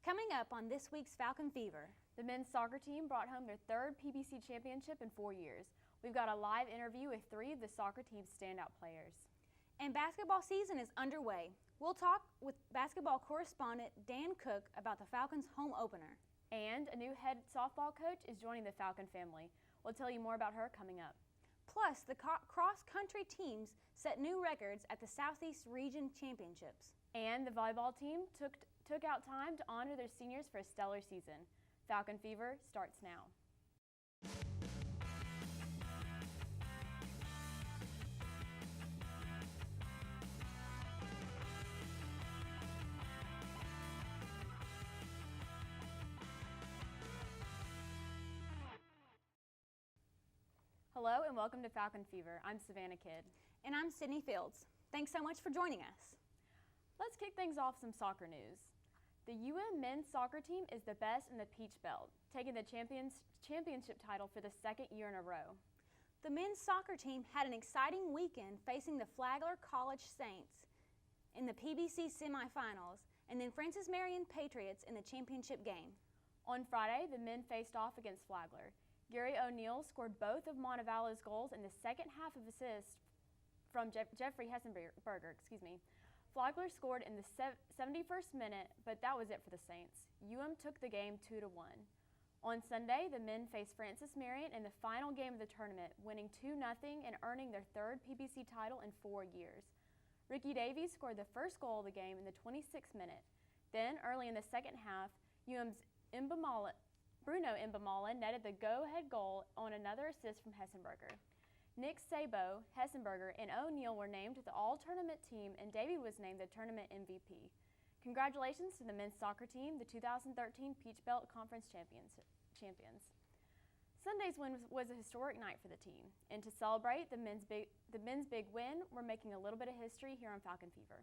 Coming up on this week's Falcon Fever. The men's soccer team brought home their third PBC Championship in 4 years. We've got a live interview with 3 of the soccer team's standout players. And basketball season is underway. We'll talk with basketball correspondent Dan Cook about the Falcons' home opener. And a new head softball coach is joining the Falcon family. We'll tell you more about her coming up. Plus, the cross-country teams set new records at the Southeast Region Championships. And the volleyball team took out time to honor their seniors for a stellar season. Falcon Fever starts now. Hello and welcome to Falcon Fever. I'm Savannah Kidd. And I'm Sydney Fields. Thanks so much for joining us. Let's kick things off with some soccer news. The men's soccer team is the best in the Peach Belt, taking the championship title for the second year in a row. The men's soccer team had an exciting weekend facing the Flagler College Saints in the PBC semifinals and then Francis Marion Patriots in the championship game. On Friday, the men faced off against Flagler. Gary O'Neill scored both of Montevallo's goals in the second half of assists from Jeffrey Hessenberger. Flagler scored in the 71st minute, but that was it for the Saints. Took the game 2-1. On Sunday, the men faced Francis Marion in the final game of the tournament, winning 2-0 and earning their third PBC title in 4 years. Ricky Davey scored the first goal of the game in the 26th minute. Then, early in the second half, Bruno Imbamala netted the go-ahead goal on another assist from Hessenberger. Nick Sabo, Hessenberger, and O'Neill were named to the all-tournament team, and Davey was named the tournament MVP. Congratulations to the men's soccer team, the 2013 Peach Belt Conference champions. Sunday's win was a historic night for the team, and to celebrate the men's big win, we're making a little bit of history here on Falcon Fever.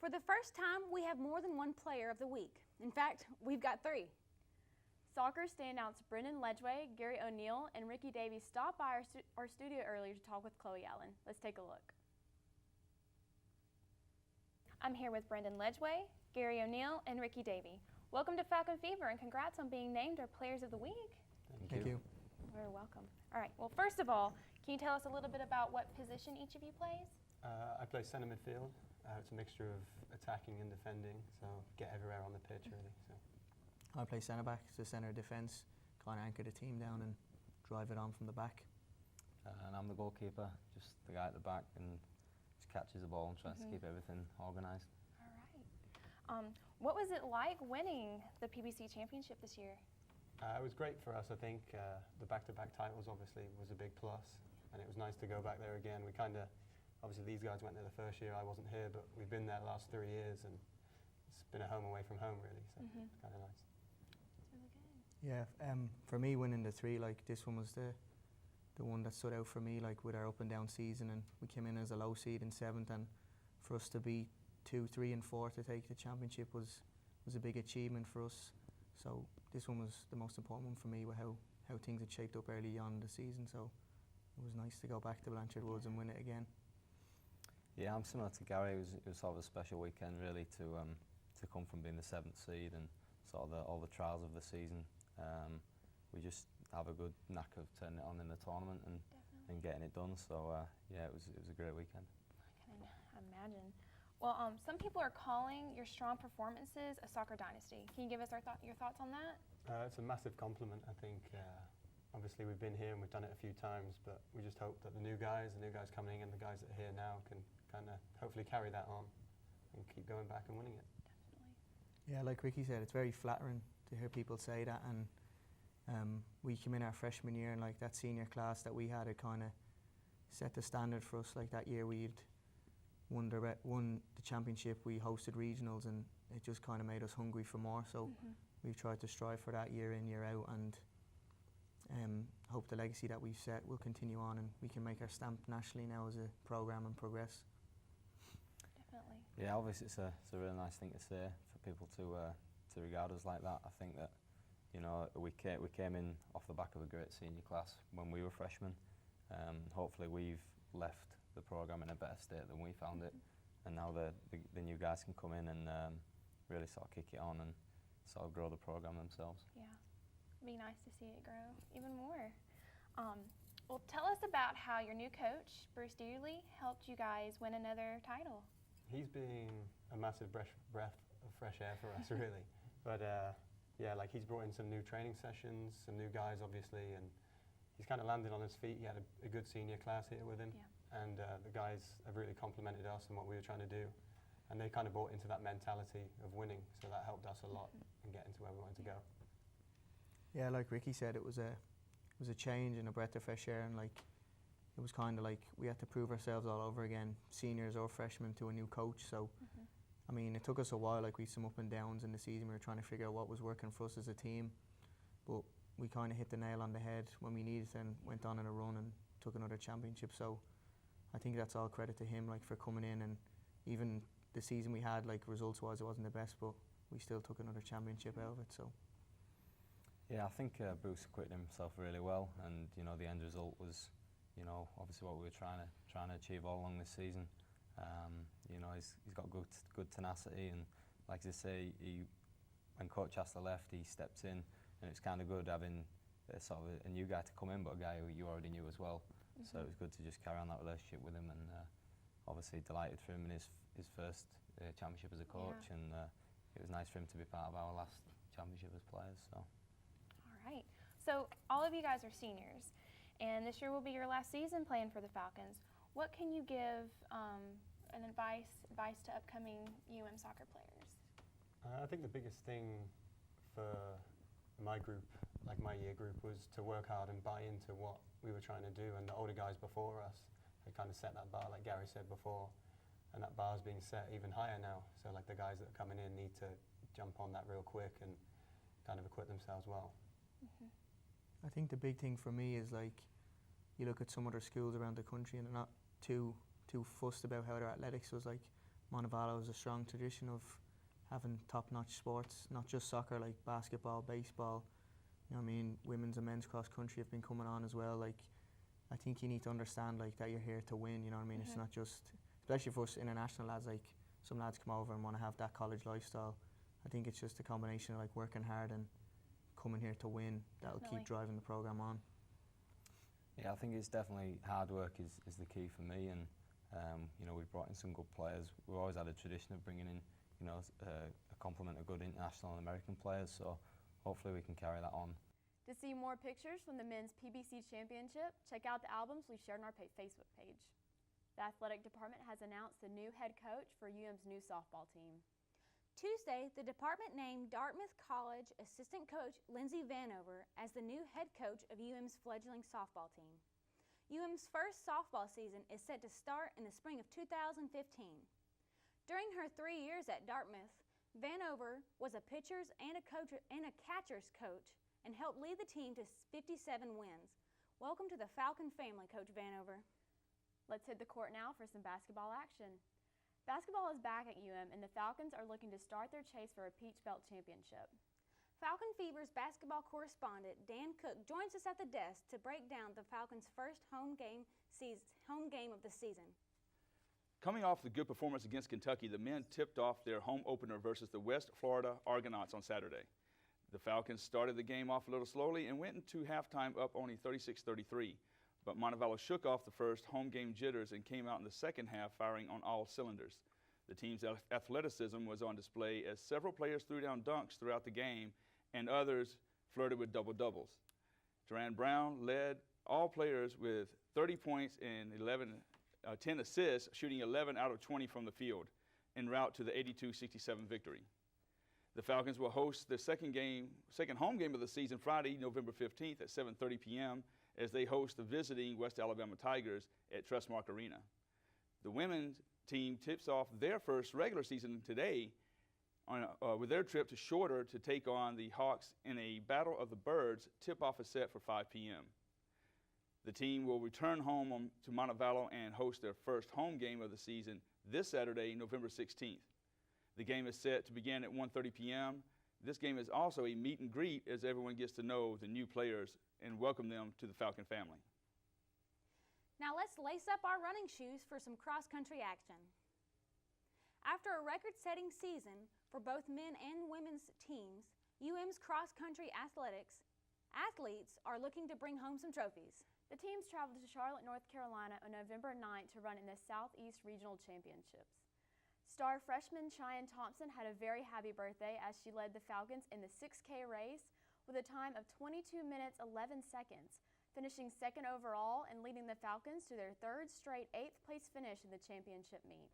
For the first time, we have more than one player of the week. In fact, we've got 3. Soccer standouts Brendan Ledgeway, Gary O'Neill, and Ricky Davey stopped by our studio earlier to talk with Chloe Allen. Let's take a look. I'm here with Brendan Ledgeway, Gary O'Neill, and Ricky Davey. Welcome to Falcon Fever, and congrats on being named our Players of the Week. Thank you. You're welcome. All right, well, first of all, can you tell us a little bit about what position each of you plays? I play centre midfield. It's a mixture of attacking and defending, so get everywhere on the pitch, really. So. I play centre back, so centre defence, kind of anchor the team down and drive it on from the back. And I'm the goalkeeper, just the guy at the back and just catches the ball and tries to keep everything organised. All right. What was it like winning the PBC Championship this year? It was great for us, I think. The back-to-back titles obviously was a big plus, and it was nice to go back there again. We kind of, obviously these guys went there the first year, I wasn't here, but we've been there the last 3 years, and it's been a home away from home really, so it's kind of nice. Yeah, for me winning the 3, like this one was the one that stood out for me, like with our up and down season, and we came in as a low seed in 7th, and for us to be 2, 3 and 4 to take the championship was a big achievement for us. So this one was the most important one for me, with how things had shaped up early on in the season, so it was nice to go back to Blanchard Woods and win it again. Yeah, I'm similar to Gary. It was sort of a special weekend really to come from being the 7th seed and sort of all the trials of the season. We just have a good knack of turning it on in the tournament and getting it done. So yeah, it was a great weekend. I can imagine. Well, some people are calling your strong performances a soccer dynasty. Can you give us your thoughts on that? It's a massive compliment, I think. Obviously we've been here and we've done it a few times, but we just hope that the new guys coming in and the guys that are here now can kind of hopefully carry that on and keep going back and winning it. Definitely. Yeah, like Ricky said, it's very flattering to hear people say that, and we came in our freshman year, and like that senior class that we had, it kind of set the standard for us. Like that year we'd won the championship, we hosted regionals, and it just kind of made us hungry for more. So we've tried to strive for that year in, year out, and hope the legacy that we've set will continue on, and we can make our stamp nationally now as a program and progress. Definitely. Yeah, obviously it's a really nice thing to say for people to regard us like that. I think that, you know, we came in off the back of a great senior class when we were freshmen. Hopefully we've left the program in a better state than we found it, and now the new guys can come in and really sort of kick it on and sort of grow the program themselves. Yeah, it'd be nice to see it grow even more. Well, tell us about how your new coach, Bruce Dearly, helped you guys win another title. He's been a massive breath of fresh air for us, really. But yeah, like he's brought in some new training sessions, some new guys, obviously, and he's kind of landed on his feet. He had a good senior class here with him, and the guys have really complimented us and what we were trying to do. And they kind of bought into that mentality of winning, so that helped us a lot in getting to where we wanted to go. Yeah, like Ricky said, it was a change and a breath of fresh air, and like it was kind of like we had to prove ourselves all over again, seniors or freshmen, to a new coach. So I mean, it took us a while. Like we had some up and downs in the season. We were trying to figure out what was working for us as a team, but we kind of hit the nail on the head when we needed to, and went on in a run and took another championship. So I think that's all credit to him, like for coming in, and even the season we had, like results-wise, it wasn't the best, but we still took another championship out of it. So. Yeah, I think Bruce acquitted himself really well, and you know the end result was, you know, obviously what we were trying to achieve all along this season. You know, he's got good tenacity, and like I say, when Coach Astor left, he stepped in, and it's kind of good having sort of a new guy to come in, but a guy who you already knew as well. So it was good to just carry on that relationship with him, and obviously delighted for him in his first championship as a coach, and it was nice for him to be part of our last championship as players. So. Right. So all of you guys are seniors, and this year will be your last season playing for the Falcons. What can you give an advice to upcoming soccer players? I think the biggest thing for my group, like my year group, was to work hard and buy into what we were trying to do, and the older guys before us had kind of set that bar, like Gary said before, and that bar's being set even higher now. So like the guys that are coming in need to jump on that real quick and kind of equip themselves well. I think the big thing for me is like you look at some other schools around the country and they're not too fussed about how their athletics was. Like Montevallo has a strong tradition of having top-notch sports, not just soccer, like basketball, baseball. You know what I mean? Women's and men's cross country have been coming on as well. Like I think you need to understand like that you're here to win. You know what I mean? It's not just, especially for us international lads. Like some lads come over and want to have that college lifestyle. I think it's just a combination of like working hard and coming here to win that'll keep driving the program on. Yeah, I think it's definitely hard work is the key for me, and you know, we've brought in some good players. We've always had a tradition of bringing in, you know, a complement of good international and American players, so hopefully we can carry that on. To see more pictures from the men's PBC Championship, check out the albums we've shared on our Facebook page. The athletic department has announced the new head coach for UM's new softball team. Tuesday, the department named Dartmouth College assistant coach Lindsay Vanover as the new head coach of UM's fledgling softball team. UM's first softball season is set to start in the spring of 2015. During her 3 years at Dartmouth, Vanover was a pitcher's and a catcher's coach and helped lead the team to 57 wins. Welcome to the Falcon family, Coach Vanover. Let's hit the court now for some basketball action. Basketball is back at UM, and the Falcons are looking to start their chase for a Peach Belt championship. Falcon Fever's basketball correspondent Dan Cook joins us at the desk to break down the Falcons' first home game of the season. Coming off the good performance against Kentucky, the men tipped off their home opener versus the West Florida Argonauts on Saturday. The Falcons started the game off a little slowly and went into halftime up only 36-33. But Montevallo shook off the first home game jitters and came out in the second half firing on all cylinders. The team's athleticism was on display as several players threw down dunks throughout the game and others flirted with double-doubles. Duran Brown led all players with 30 points and 10 assists, shooting 11 out of 20 from the field, en route to the 82-67 victory. The Falcons will host the second home game of the season Friday, November 15th at 7:30 p.m. as they host the visiting West Alabama Tigers at Trustmark Arena. The women's team tips off their first regular season today with their trip to Shorter to take on the Hawks in a Battle of the Birds. Tip-off is set for 5 p.m. The team will return home to Montevallo and host their first home game of the season this Saturday, November 16th. The game is set to begin at 1:30 p.m. This game is also a meet and greet as everyone gets to know the new players and welcome them to the Falcon family. Now let's lace up our running shoes for some cross-country action. After a record-setting season for both men and women's teams, UM's cross-country athletes are looking to bring home some trophies. The teams traveled to Charlotte, North Carolina on November 9th to run in the Southeast Regional Championships. Star freshman Cheyenne Thompson had a very happy birthday as she led the Falcons in the 6K race with a time of 22 minutes 11 seconds, finishing second overall and leading the Falcons to their third straight 8th place finish in the championship meet.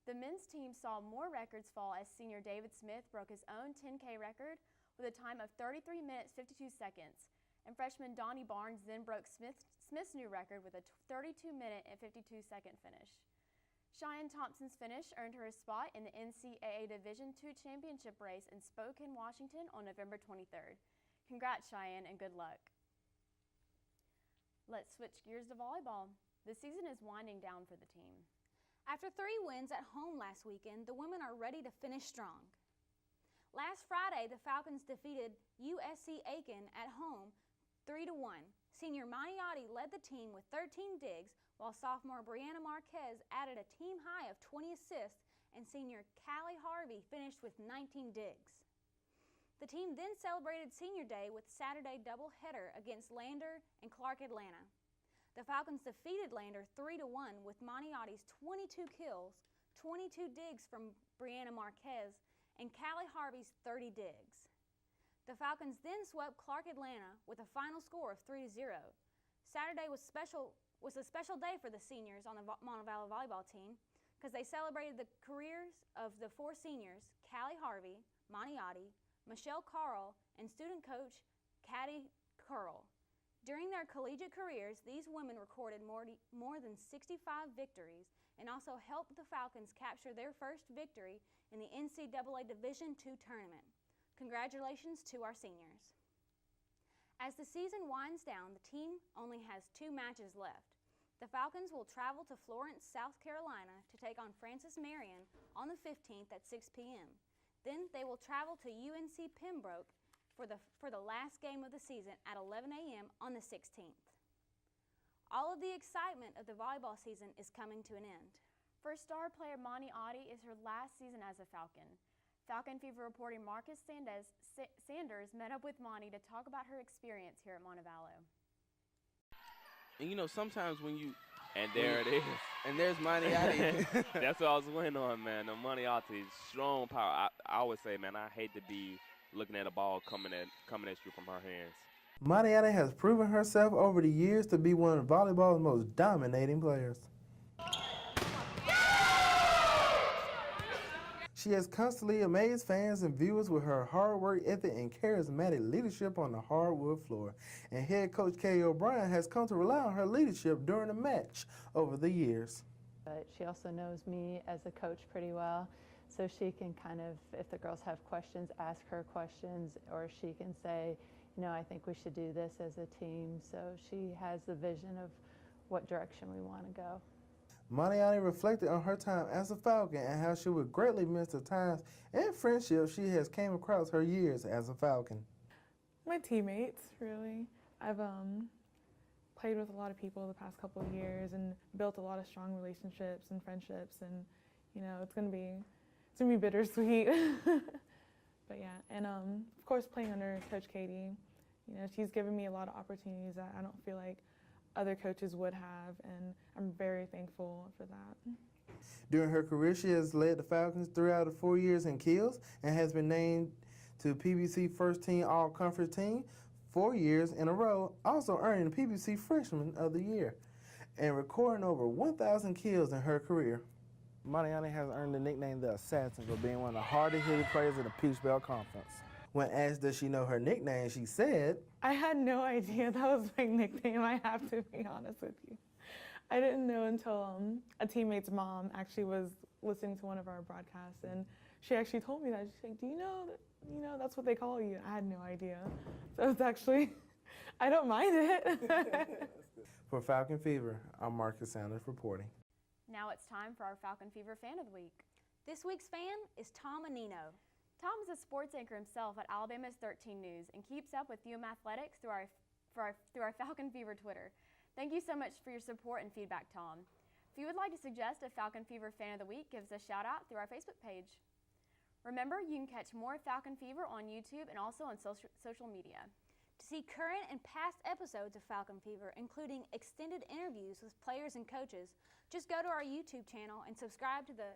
The men's team saw more records fall as senior David Smith broke his own 10K record with a time of 33 minutes 52 seconds, and freshman Donnie Barnes then broke Smith's new record with a 32-minute and 52-second finish. Cheyenne Thompson's finish earned her a spot in the NCAA Division II championship race in Spokane, Washington on November 23rd. Congrats, Cheyenne, and good luck. Let's switch gears to volleyball. The season is winding down for the team. After 3 wins at home last weekend, the women are ready to finish strong. Last Friday, the Falcons defeated USC Aiken at home 3-1. Senior Manyi Ati led the team with 13 digs, while sophomore Brianna Marquez added a team high of 20 assists, and senior Callie Harvey finished with 19 digs. The team then celebrated Senior Day with Saturday doubleheader against Lander and Clark Atlanta. The Falcons defeated Lander 3-1 with Manyi Ati's 22 kills, 22 digs from Brianna Marquez, and Callie Harvey's 30 digs. The Falcons then swept Clark Atlanta with a final score of 3-0. Saturday was a special day for the seniors on the Montevallo volleyball team because they celebrated the careers of the 4 seniors, Callie Harvey, Manyi Ati, Michelle Carl, and student coach Caddy Curl. During their collegiate careers, these women recorded more than 65 victories and also helped the Falcons capture their first victory in the NCAA Division II tournament. Congratulations to our seniors. As the season winds down, the team only has 2 matches left. The Falcons will travel to Florence, South Carolina to take on Francis Marion on the 15th at 6 p.m. Then they will travel to UNC Pembroke for the last game of the season at 11 a.m. on the 16th. All of the excitement of the volleyball season is coming to an end. For star player Manyi Ati is her last season as a Falcon. Falcon Fever reporter Marcus Sanders met up with Manyi to talk about her experience here at Montevallo. And you know, sometimes when you And there it is. and there's Manyi Ati. That's what I was waiting on, man. The Manyi Ati, strong power. I always say, man, I hate to be looking at a ball coming at you from her hands. Manyi Ati has proven herself over the years to be one of volleyball's most dominating players. She has constantly amazed fans and viewers with her hard work ethic and charismatic leadership on the hardwood floor. And head coach Kay O'Brien has come to rely on her leadership during the match over the years. But she also knows me as a coach pretty well, so she can kind of, if the girls have questions, ask her questions, or she can say, you know, I think we should do this as a team. So she has the vision of what direction we want to go. Manyi Ati reflected on her time as a Falcon and how she would greatly miss the times and friendships she has came across her years as a Falcon. My teammates, really. I've played with a lot of people the past couple of years and built a lot of strong relationships and friendships, and you know, it's gonna be bittersweet. But yeah, and of course playing under Coach Katie, you know, she's given me a lot of opportunities that I don't feel like other coaches would have, and I'm very thankful for that. During her career, she has led the Falcons 3 out of 4 years in kills and has been named to PBC First Team All-Conference Team 4 years in a row, also earning the PBC Freshman of the Year and recording over 1,000 kills in her career. Manyi Ati has earned the nickname The Assassin for being one of the hardest-hitting players in the Peach Belt Conference. When asked does she know her nickname, she said, I had no idea that was my nickname, I have to be honest with you. I didn't know until a teammate's mom actually was listening to one of our broadcasts, and she actually told me that. She's like, do you know that's what they call you? I had no idea. So it's actually, I don't mind it. For Falcon Fever, I'm Marcus Sanders reporting. Now it's time for our Falcon Fever Fan of the Week. This week's fan is Tom Annino. Tom is a sports anchor himself at Alabama's 13 News and keeps up with UM athletics through our Falcon Fever Twitter. Thank you so much for your support and feedback, Tom. If you would like to suggest a Falcon Fever Fan of the Week, give us a shout out through our Facebook page. Remember, you can catch more Falcon Fever on YouTube and also on social media. To see current and past episodes of Falcon Fever, including extended interviews with players and coaches, just go to our YouTube channel and subscribe to the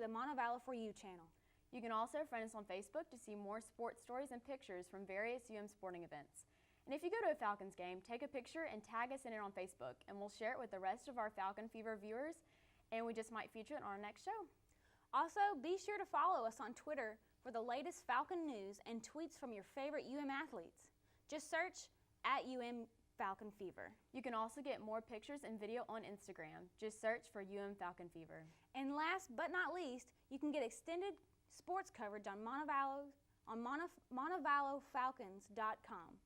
Montevallo For You channel. You can also friend us on Facebook to see more sports stories and pictures from various sporting events. And if you go to a Falcons game, take a picture and tag us in it on Facebook, and we'll share it with the rest of our Falcon Fever viewers, and we just might feature it on our next show. Also, be sure to follow us on Twitter for the latest Falcon news and tweets from your favorite athletes. Just search @Falcon Fever. You can also get more pictures and video on Instagram. Just search for Falcon Fever. And last but not least, you can get extended sports coverage on MontevalloFalcons.com.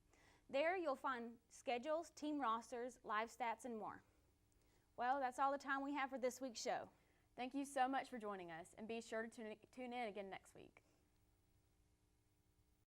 There you'll find schedules, team rosters, live stats, and more. Well, that's all the time we have for this week's show. Thank you so much for joining us, and be sure to tune in again next week.